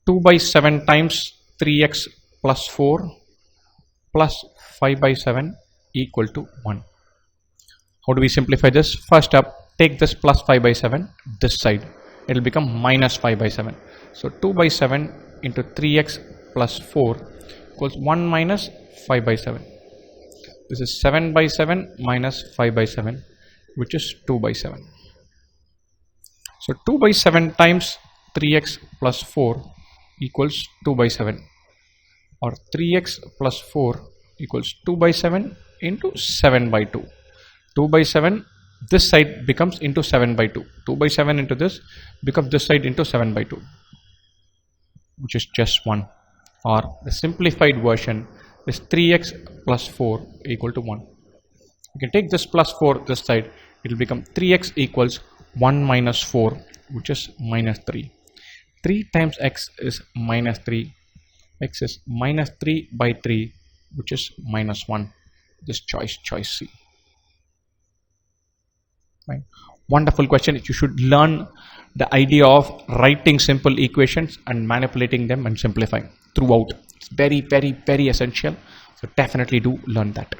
2 by 7 times 3x plus 4 plus 5 by 7 equal to 1. How do we simplify this? First up, take this plus 5 by 7 this side. It will become minus 5 by 7. So 2 by 7 into 3x plus 4 equals 1 minus 5 by 7. This is 7 by 7 minus 5 by 7, which is 2 by 7. So 2 by 7 times 3x plus 4 equals 2 by 7, or 3x plus 4 equals 2 by 7 into 7 by 2. 2 by 7, this side becomes into 7 by 2. 2 by 7 into this becomes this side into 7 by 2, which is just 1. Or the simplified version is 3x plus 4 equal to 1. You can take this plus 4 this side, it will become 3x equals 1 minus 4, which is minus 3. 3 times x is minus 3. X is minus 3 by 3, which is minus 1. This choice C. Right. Wonderful question. You should learn the idea of writing simple equations and manipulating them and simplifying throughout. It's very, very, very essential. So definitely do learn that.